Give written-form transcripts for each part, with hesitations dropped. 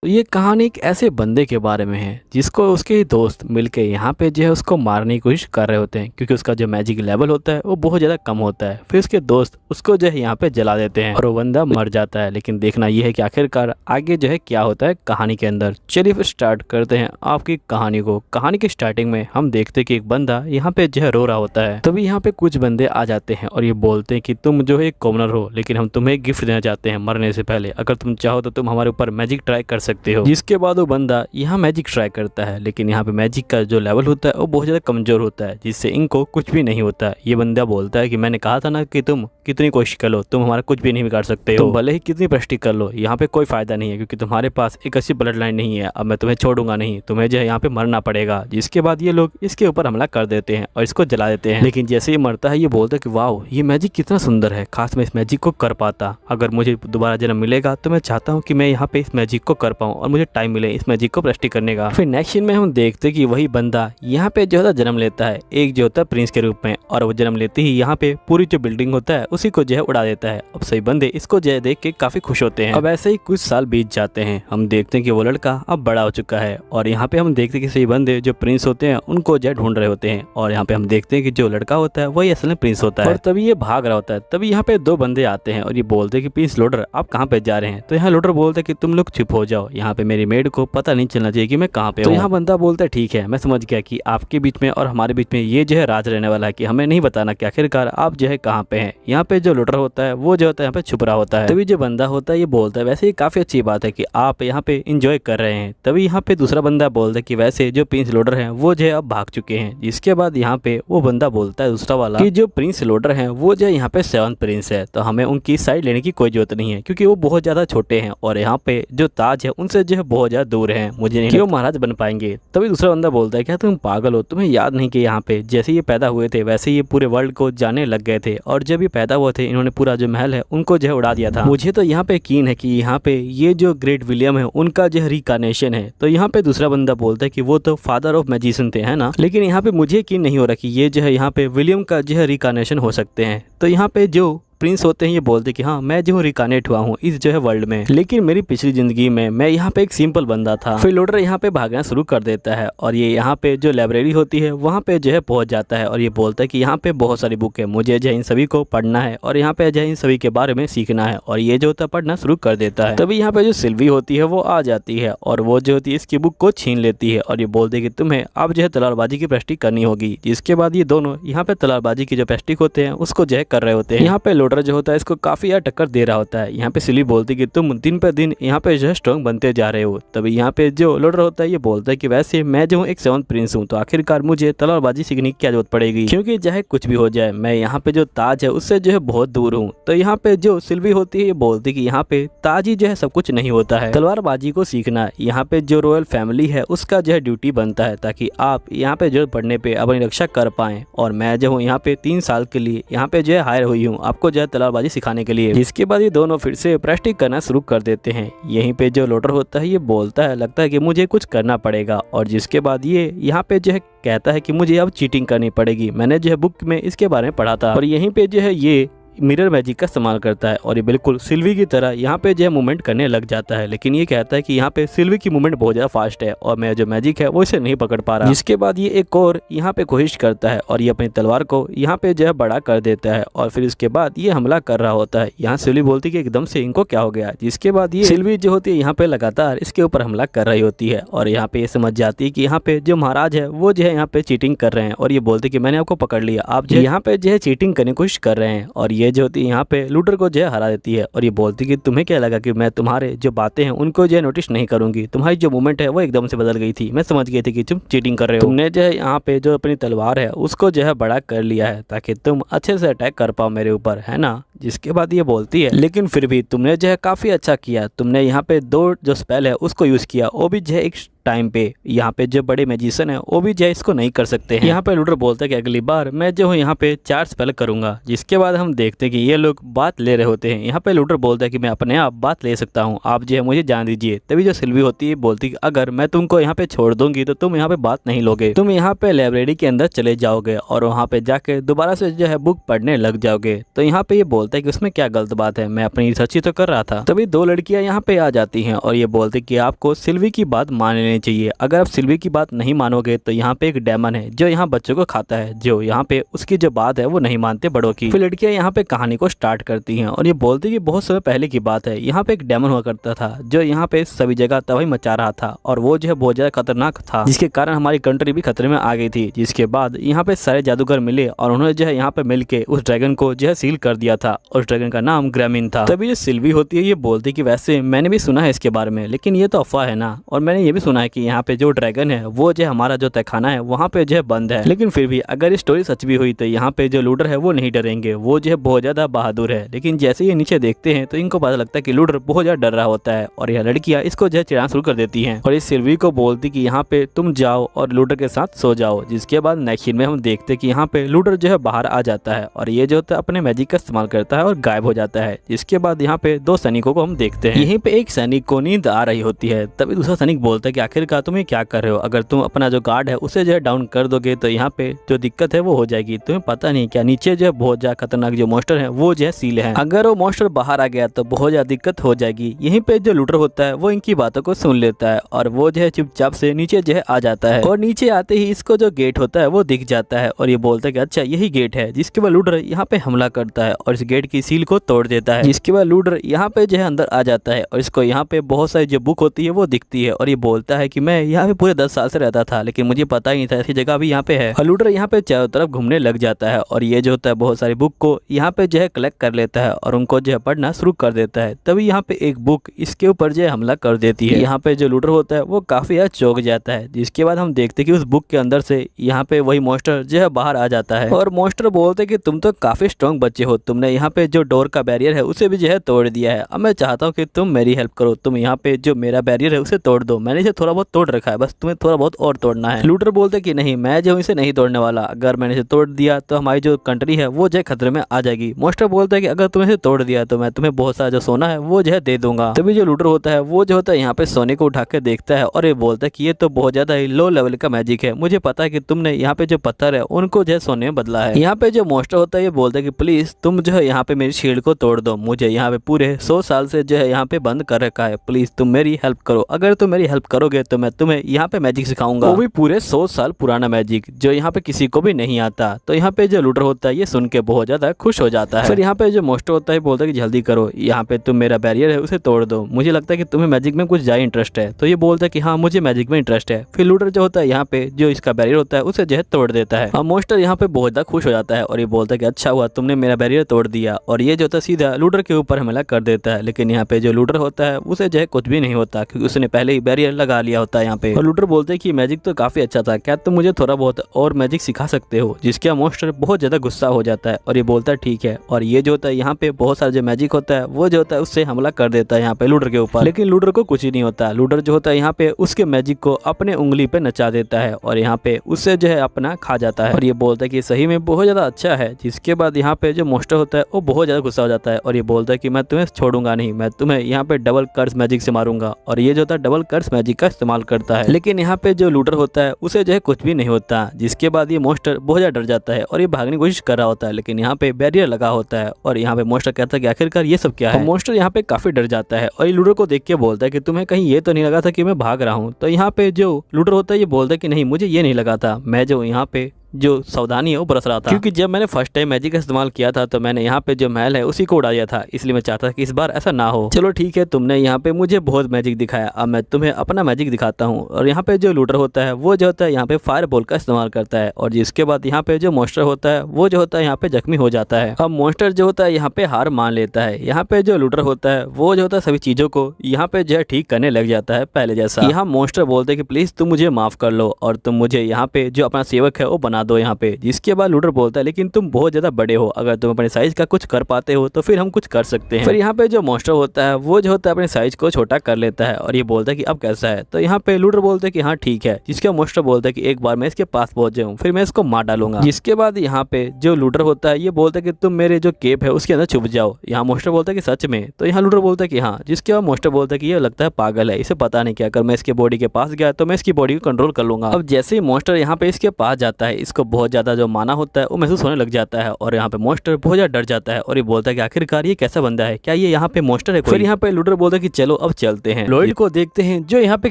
तो ये कहानी एक ऐसे बंदे के बारे में है जिसको उसके ही दोस्त मिलके यहाँ पे जो है उसको मारने की कोशिश कर रहे होते हैं, क्योंकि उसका जो मैजिक लेवल होता है वो बहुत ज़्यादा कम होता है। फिर उसके दोस्त उसको जो है यहाँ पे जला देते हैं और वो बंदा मर जाता है। लेकिन देखना ये है कि आखिरकार आगे जो है क्या होता है कहानी के अंदर। चलिए फिर स्टार्ट करते हैं आपकी कहानी को। कहानी की स्टार्टिंग में हम देखते हैं कि एक बंदा यहाँ पे जो है रो रहा होता है। तभी यहाँ पे कुछ बंदे आ जाते हैं और ये बोलते हैं कि तुम जो है एक कॉमनर हो, लेकिन हम तुम्हें गिफ्ट देना चाहते हैं मरने से पहले। अगर तुम चाहो तो तुम हमारे ऊपर मैजिक ट्राई कर सकते हो। जिसके बाद वो बंदा यहाँ मैजिक ट्राई करता है, लेकिन यहाँ पे मैजिक का जो लेवल होता है वो बहुत ज़्यादा कमजोर होता है, जिससे इनको कुछ भी नहीं होता है। ये बंदा बोलता है कि मैंने कहा था ना कि तुम कितनी कोशिश कर लो, तुम हमारा कुछ भी नहीं बिगाड़ सकते हो। तुम भले ही कितनी प्रैक्टिस कर लो, यहाँ पे कोई फायदा नहीं है, क्योंकि तुम्हारे पास एक अच्छी ब्लड लाइन नहीं है। अब मैं तुम्हें छोड़ूंगा नहीं, तुम्हें जो है यहाँ पे मरना पड़ेगा। जिसके बाद ये लोग इसके ऊपर हमला कर देते हैं और इसको जला देते हैं। लेकिन जैसे ही मरता है ये बोलता है कि वाह ये मैजिक कितना सुंदर है, खास मैं इस मैजिक को कर पाता। अगर मुझे दोबारा जन्म मिलेगा तो मैं चाहता हूँ कि मैं यहाँ पे इस मैजिक को कर पाऊँ और मुझे टाइम मिले इस मैजिक को प्रैक्टिस करने का। फिर नेक्स्ट सीन में हम देखते हैं कि वही बंदा यहाँ पे जो होता जन्म लेता है, एक जो होता है प्रिंस के रूप में, और वो जन्म लेते ही यहाँ पे पूरी जो बिल्डिंग होता है उसी को जो है उड़ा देता है। अब सही बंदे इसको जो है देख के काफी खुश होते हैं। अब ऐसे ही कुछ साल बीत जाते हैं। हम देखते हैं कि वो लड़का अब बड़ा हो चुका है और यहाँ पे हम देखते हैं कि सही बंदे जो प्रिंस होते हैं उनको जो है ढूंढ रहे होते हैं। और यहाँ पे हम देखते हैं कि जो लड़का होता है वही असल में प्रिंस होता है और तभी ये भाग रहा होता है। तभी यहाँ पे दो बंदे आते हैं और ये बोलते हैं कि प्रिंस लोडर आप कहाँ पे जा रहे हैं। तो यहाँ लोडर बोलता है कि तुम लोग चुप हो जाओ, यहाँ पे मेरी मेड को पता नहीं चलना चाहिए कि मैं कहाँ पे हूँ। तो यहाँ बंदा बोलता है ठीक है मैं समझ गया कि आपके बीच में और हमारे बीच में ये जो है राज रहने वाला है कि हमें नहीं बताना कि आखिरकार आप जो है कहाँ पे हैं। यहाँ पे जो लोडर होता है वो जो होता है यहाँ पे छुप रहा होता है। तभी जो बंदा होता है ये बोलता है वैसे ये काफी अच्छी बात है कि आप यहाँ पे इंजॉय कर रहे हैं। तभी यहाँ पे दूसरा बंदा बोलता है कि वैसे जो प्रिंस लोडर है वो जो है अब भाग चुके हैं। जिसके बाद यहाँ पे वो बंदा बोलता है दूसरा वाला कि जो प्रिंस लोडर है वो जो यहाँ पे 7th प्रिंस है, तो हमें उनकी साइड लेने की कोई जरूरत नहीं है, क्योंकि वो बहुत ज्यादा छोटे हैं और यहाँ पे जो ताज है उनसे जो है बहुत ज्यादा दूर है, मुझे नहीं कि वो महाराज बन पाएंगे। तभी दूसरा बंदा बोलता है क्या तुम पागल हो, तुम्हें याद नहीं कि यहाँ पे जैसे ये पैदा हुए थे वैसे ये पूरे वर्ल्ड को जाने लग गए थे, और जब ये पैदा हुए थे इन्होंने पूरा जो महल है उनको जो है उड़ा दिया था। मुझे तो यहाँ पे यकीन है कि यहाँ पे ये जो ग्रेट विलियम है उनका जो रिकार्नेशन है। तो यहाँ पे दूसरा बंदा बोलता है कि वो तो फादर ऑफ मैजिशियन थे है ना, लेकिन यहाँ पे मुझे यकीन नहीं हो रहा कि ये जो है यहाँ पे विलियम का जो है रिकार्नेशन हो सकते हैं। तो यहाँ पे जो प्रिंस होते हैं ये बोलते कि हाँ मैं जो रिकानेट हुआ हूँ इस जो है वर्ल्ड में, लेकिन मेरी पिछली जिंदगी में मैं यहाँ पे एक सिंपल बंदा था। फिर लोडर यहाँ पे भागना शुरू कर देता है और ये यहाँ पे जो लाइब्रेरी होती है वहाँ पे जो है पहुंच जाता है और ये बोलता है कि यहाँ पे बहुत सारी बुक है, मुझे जो है इन सभी को पढ़ना है और यहाँ पे जो है इन सभी के बारे में सीखना है। और ये जो होता है पढ़ना शुरू कर देता है। तभी यहाँ पे जो सिल्वी होती है वो आ जाती है और वो जो होती है इसकी बुक को छीन लेती है और ये बोलती है कि तुम्हें अब जो है तलवारबाजी की प्रैक्टिस करनी होगी। जिसके बाद ये दोनों यहाँ पे तलवारबाजी की जो प्रैक्टिस होते हैं उसको जो है कर रहे होते हैं। यहाँ पे लोडर जो होता है इसको काफी यार टक्कर दे रहा होता है। यहाँ पे सिली बोलती कि तुम दिन पर दिन यहाँ पे जो है स्ट्रॉन्ग बनते जा रहे हो। तभी यहाँ पे जो लोडर होता है ये बोलता है कि वैसे मैं जो हूँ एक 7th प्रिंस हूँ, तो आखिरकार मुझे तलवारबाजी सीखने की क्या जरूरत पड़ेगी, क्योंकि चाहे कुछ भी हो जाए मैं यहाँ पे जो ताज है उससे जो है बहुत दूर हूँ। तो यहाँ पे जो सिल्वी होती है ये बोलती कि यहाँ पे ताज ही जो है सब कुछ नहीं होता है, तलवारबाजी को सीखना यहाँ पे जो रॉयल फैमिली है उसका जो है ड्यूटी बनता है, ताकि आप यहाँ पे जो पढ़ने पे अपनी रक्षा कर पाए। और मैं जो हूँ यहाँ पे 3 साल के लिए यहाँ पे जो है हायर हुई हूँ आपको जो है तलवारबाजी सिखाने के लिए। इसके बाद ये दोनों फिर से प्रैक्टिस करना शुरू कर देते हैं। यहीं पे जो लोडर होता है ये बोलता है लगता है कि मुझे कुछ करना पड़ेगा, और जिसके बाद ये यहाँ पे जो है कहता है कि मुझे अब चीटिंग करनी पड़ेगी, मैंने जो है बुक में इसके बारे में पढ़ा था। और यहीं पे जो है ये मिरर मैजिक का इस्तेमाल करता है और ये बिल्कुल सिल्वी की तरह यहाँ पे जो है मूवमेंट करने लग जाता है। लेकिन ये कहता है कि यहाँ पे सिल्वी की मूवमेंट बहुत ज़्यादा फास्ट है और मेरा जो मैजिक है वो इसे नहीं पकड़ पा रहा। जिसके बाद ये एक और यहाँ पे कोशिश करता है और ये अपनी तलवार को यहाँ पे जो है बड़ा कर देता है और फिर इसके बाद ये हमला कर रहा होता है। यहाँ सिल्वी बोलती है कि एकदम से इनको क्या हो गया। जिसके बाद ये सिल्वी जो होती है यहाँ पे लगातार इसके ऊपर हमला कर रही होती है और यहाँ पे ये समझ जाती है कि यहाँ पे जो महाराज है वो जो है यहाँ पे चीटिंग कर रहे हैं और ये बोलते कि मैंने आपको पकड़ लिया, आप जो यहाँ पे जो है चीटिंग करने की कोशिश कर रहे हैं। और ये जो होती है यहाँ पे लूडर को जो है हरा देती है और ये बोलती कि तुम्हें क्या लगा कि मैं तुम्हारे जो बातें हैं उनको जो है नोटिस नहीं करूंगी, तुम्हारी जो मूवमेंट है वो एकदम से बदल गई थी, मैं समझ गई थी कि तुम चीटिंग कर रहे हो। तुमने जो है यहाँ पे जो अपनी तलवार है उसको जो है बड़ा कर लिया है ताकि तुम अच्छे से अटैक कर पाओ मेरे ऊपर, है ना। जिसके बाद ये बोलती है लेकिन फिर भी तुमने जो है काफी अच्छा किया, तुमने यहाँ पे 2 जो स्पेल है उसको यूज किया, वो भी जो है एक टाइम पे यहाँ पे जो बड़े मैजिशियन है वो भी जो है इसको नहीं कर सकते हैं। यहाँ पे लूडर बोलता है कि अगली बार मैं जो हूँ यहाँ पे 4 स्पेल करूंगा। जिसके बाद हम देखते हैं कि ये लोग बात ले रहे होते हैं। यहाँ पे लूडर बोलता है कि मैं अपने आप बात ले सकता हूँ, आप जो है मुझे जान दीजिए। तभी जो सिल्वी होती है बोलती है अगर मैं तुमको यहाँ पे छोड़ दूंगी तो तुम यहाँ पे बात नहीं लोगे, तुम यहाँ पे लाइब्रेरी के अंदर चले जाओगे और वहाँ पे जाके दोबारा से जो है बुक पढ़ने लग जाओगे। तो यहाँ पे ये बोलता है कि उसमें क्या गलत बात है, मैं अपनी रिसर्च ही तो कर रहा था। तभी दो लड़कियां यहाँ पे आ जाती हैं और ये बोलते कि आपको सिल्वी की बात मान लेनी चाहिए, अगर आप सिल्वी की बात नहीं मानोगे तो यहाँ पे एक डेमन है जो यहाँ बच्चों को खाता है, जो यहाँ पे उसकी जो बात है वो नहीं मानते बड़ों की। फिर लड़कियां यहाँ पे कहानी को स्टार्ट करती हैं और ये बोलती कि बहुत समय पहले की बात है, यहाँ पे एक डेमन हुआ करता था जो यहाँ पे सभी जगह तबाही मचा रहा था और वो जो है बहुत ज्यादा खतरनाक था, जिसके कारण हमारी कंट्री भी खतरे में आ गई थी। जिसके बाद यहाँ पे सारे जादूगर मिले और उन्होंने जो है यहाँ पे मिलके उस ड्रैगन को जो है सील कर दिया था और उस ड्रैगन का नाम ग्रेमिन था। तभी जो सिल्वी होती है ये बोलती कि वैसे मैंने भी सुना है इसके बारे में, लेकिन ये तो अफवाह है ना, और मैंने ये भी सुना है कि यहाँ पे जो ड्रैगन है वो जो हमारा जो तहखाना है वहाँ पे जो है बंद है, लेकिन फिर भी अगर ये स्टोरी सच भी हुई तो यहाँ पे जो लूडर है वो नहीं डरेंगे, वो जो है बहुत ज्यादा बहादुर है। लेकिन जैसे ये नीचे देखते हैं तो इनको पता लगता है कि लूडर बहुत ज्यादा डर रहा होता है और यह लड़कियां इसको जो है चिढ़ाना शुरू कर देती हैं और इस सिल्वी को बोलती कि यहाँ पे तुम जाओ और लूडर के साथ सो जाओ। जिसके बाद नेक्स्ट सीन में हम देखते कि यहाँ पे लूडर जो है बाहर आ जाता है और ये जो होता है अपने मैजिक का इस्तेमाल करता है और गायब हो जाता है। जिसके बाद यहाँ पे दो सैनिकों को हम देखते हैं, यहीं पे एक सैनिक को नींद आ रही होती है। तभी दूसरा सैनिक बोलता है कि आखिरकार तुम ये क्या कर रहे हो, अगर तुम अपना जो गार्ड है उसे जो है डाउन कर दोगे तो यहाँ पे जो दिक्कत है वो हो जाएगी, तुम्हें पता नहीं क्या नीचे जो है बहुत ज्यादा खतरनाक जो मॉन्स्टर है वो जो है सील है, अगर वो मॉन्स्टर बाहर आ गया तो बहुत ज्यादा दिक्कत हो जाएगी। यहीं पे जो लूटर होता है वो इनकी बातों को सुन लेता है और वो जो है चुपचाप से नीचे जो है आ जाता है और नीचे आते ही इसको जो गेट होता है वो दिख जाता है और ये बोलता है कि अच्छा यही गेट है। जिसके बाद लूडर यहाँ पे हमला करता है और इस गेट की सील को तोड़ देता है। जिसके बाद लूडर यहाँ पे जो है अंदर आ जाता है और इसको यहाँ पे बहुत सारी जो बुक होती है वो दिखती है और ये बोलता है कि मैं यहाँ पे पूरे 10 साल से रहता था लेकिन मुझे पता ही नहीं था ऐसी जगह भी यहाँ पे है। और लूडर यहाँ पे चारों तरफ घूमने लग जाता है और ये जो होता है बहुत सारी बुक को यहाँ पे जो है कलेक्ट कर लेता है और उनको जो है पढ़ना शुरू कर देता है। तभी यहाँ पे एक बुक इसके ऊपर जो है हमला कर देती है। यहाँ पे जो लूडर होता है वो काफी ज्यादा चौंक जाता है। जिसके बाद हम देखते कि उस बुक के अंदर से यहाँ पे वही मॉन्स्टर जो है बाहर आ जाता है और मॉन्स्टर बोलते कि तुम तो काफी स्ट्रॉन्ग बच्चे हो, तुमने यहाँ पे जो डोर का बैरियर है उसे भी जो है तोड़ दिया है, अब मैं चाहता हूँ कि तुम मेरी हेल्प करो, तुम यहाँ पे जो मेरा बैरियर है उसे तोड़ दो, मैंने इसे थोड़ा बहुत तोड़ रखा है, बस तुम्हें थोड़ा बहुत और तोड़ना है। लूडर बोलते कि नहीं, मैं जो इसे नहीं तोड़ने वाला, अगर मैंने इसे तोड़ दिया तो हमारी जो कंट्री है वो जो है खतरे में आ जाएगी। मॉन्स्टर बोलता है कि अगर तुमने इसे तोड़ दिया तो मैं तुम्हें बहुत सारा जो सोना है वो जो है दे दूंगा। तभी जो लूडर होता है वो जो होता है यहाँ पे सोने को उठा के देखता है और ये बोलता है कि ये तो बहुत ज्यादा ही लो लेवल का मैजिक है, मुझे पता है कि तुमने यहाँ पे जो पत्थर है उनको जो है सोने में बदला है। यहाँ पे जो मॉन्स्टर होता है ये बोलता है कि प्लीज तुम जो है यहाँ पे मेरी शील्ड को तोड़ दो, मुझे यहाँ पे पूरे 100 साल से जो है यहाँ पे बंद कर रखा है, प्लीज तुम मेरी हेल्प करो, अगर तुम मेरी हेल्प करोगे तो मैं तुम्हें यहाँ पे मैजिक सिखाऊंगा, वो भी पूरे 100 साल पुराना मैजिक जो यहाँ पे किसी को भी नहीं आता। तो यहाँ पे जो लूडर होता है ये सुन के बहुत ज्यादा खुश हो जाता है। फिर यहाँ पे जो मॉन्स्टर होता है बोलता है कि जल्दी करो, यहाँ पे तुम मेरा बैरियर है उसे तोड़ दो, मुझे लगता है कि तुम्हें मैजिक में कुछ ज्यादा इंटरेस्ट है। तो ये बोलता है कि हाँ मुझे मैजिक में इंटरेस्ट है। फिर लूडर जो होता है यहाँ पे जो इसका बैरियर होता है उसे जो है तोड़ देता है। अब मॉन्स्टर यहाँ पे बहुत ज्यादा खुश हो जाता है और ये बोलता है कि अच्छा हुआ तुमने मेरा बैरियर तोड़ दिया, और ये जो होता है सीधा लूडर के ऊपर हमला कर देता है। लेकिन यहाँ पे जो लूडर होता है उसे जो है कुछ भी नहीं होता क्योंकि उसने पहले ही बैरियर लगा लिया होता है यहाँ पे। और लूडर बोलते हैं कि मैजिक तो काफी अच्छा था, क्या तुम मुझे थोड़ा बहुत और मैजिक सिखा सकते हो। जिसके मॉन्स्टर बहुत ज्यादा गुस्सा हो जाता है और ये बोलता है ठीक है, और ये जो होता है यहाँ पे बहुत सारा जो मैजिक होता है वो जो होता है उससे हमला कर देता है यहाँ पे लूडर के ऊपर। लेकिन लूडर को कुछ ही नहीं होता, लूडर जो होता है यहाँ पे उसके मैजिक को अपने उंगली पे नचा देता है और यहाँ पे उससे जो है अपना खा जाता है और ये बोलता है कि सही में बहुत ज्यादा अच्छा है। जिसके बाद यहाँ पे जो मॉन्स्टर होता है वो बहुत ज्यादा गुस्सा हो जाता है और ये बोलता है कि मैं तुम्हें छोड़ूंगा नहीं, मैं तुम्हें यहाँ पे डबल कर्स मैजिक से मारूंगा, और ये जो होता है डबल कर्स मैजिक का इस्तेमाल करता है। लेकिन यहाँ पे जो लूडर होता है उसे जो है कुछ भी नहीं होता। जिसके बाद ये मॉन्स्टर बहुत ज्यादा डर जाता है और ये भागने की कोशिश कर रहा होता है, लेकिन यहाँ पे बैरियर लगा होता है और यहाँ पे मॉन्स्टर कहता है कि आखिरकार ये सब क्या है। मॉन्स्टर यहाँ पे काफी डर जाता है और ये लूडर को देख के बोलता है कि तुम्हें कहीं ये तो नहीं लगा था कि मैं भाग रहा हूँ। तो यहाँ पे जो लूडर होता है ये बोलता है कि नहीं, मुझे ये नहीं लगा था, मैं जो यहाँ पे जो सावधानी है वो बरस रहा था, क्योंकि जब मैंने फर्स्ट टाइम मैजिक का इस्तेमाल किया था तो मैंने यहाँ पे जो महल है उसी को उड़ा दिया था, इसलिए मैं चाहता था कि इस बार ऐसा ना हो। चलो ठीक है, तुमने यहाँ पे मुझे बहुत मैजिक दिखाया, अब मैं तुम्हें अपना मैजिक दिखाता हूँ। और यहाँ पे जो लूडर होता है वो जो होता है यहाँ पे फायर बॉल का इस्तेमाल करता है और जिसके बाद यहाँ पे जो मॉन्स्टर होता है वो जो होता है यहाँ पे जख्मी हो जाता है। अब मॉन्स्टर जो होता है यहाँ पे हार मान लेता है। यहाँ पे जो लूडर होता है वो जो होता है सभी चीजों को यहाँ पे जो है ठीक करने लग जाता है पहले जैसा। यहाँ मॉन्स्टर बोलते हैं कि प्लीज तुम मुझे माफ कर लो और तुम मुझे यहाँ पे जो अपना सेवक है वो बना दो यहाँ पे। इसके बाद लूडर बोलता है लेकिन तुम बहुत ज्यादा बड़े हो, अगर तुम अपने साइज का कुछ कर पाते हो तो फिर हम कुछ कर सकते हैं। फिर यहाँ पे जो मॉन्स्टर होता है वो जो होता है अपने साइज को छोटा कर लेता है और ये बोलता है कि अब कैसा है। तो यहाँ पे लूडर बोलते हैं कि हाँ ठीक है। जिसका मॉन्स्टर बोलता है कि एक बार मैं इसके पास पहुंच जाऊँ फिर मैं इसको मार डालूंगा। जिसके बाद यहाँ पे जो लूडर होता है ये बोलता है कि तुम मेरे जो केप है उसके अंदर छुप जाओ। यहाँ मॉन्स्टर बोलता है कि सच में? तो यहाँ लूडर बोलता है कि हाँ। जिसके बाद मॉन्स्टर बोलता है कि ये लगता है पागल है, इसे पता नहीं क्या, अगर मैं इसके बॉडी के पास गया तो मैं इसकी बॉडी को कंट्रोल कर लूंगा। अब जैसे ही मॉन्स्टर यहाँ पे इसके पास जाता है इसको बहुत ज़्यादा जो माना होता है वो महसूस होने लग जाता है और यहाँ पे मॉन्स्टर बहुत ज़्यादा डर जाता है और ये बोलता है कि आखिरकार ये कैसा बंदा है, क्या ये यहाँ पे मॉन्स्टर है कोई? फिर यहाँ पे लूडर बोलता है कि चलो अब चलते हैं। लॉयड को देखते हैं जो यहाँ पे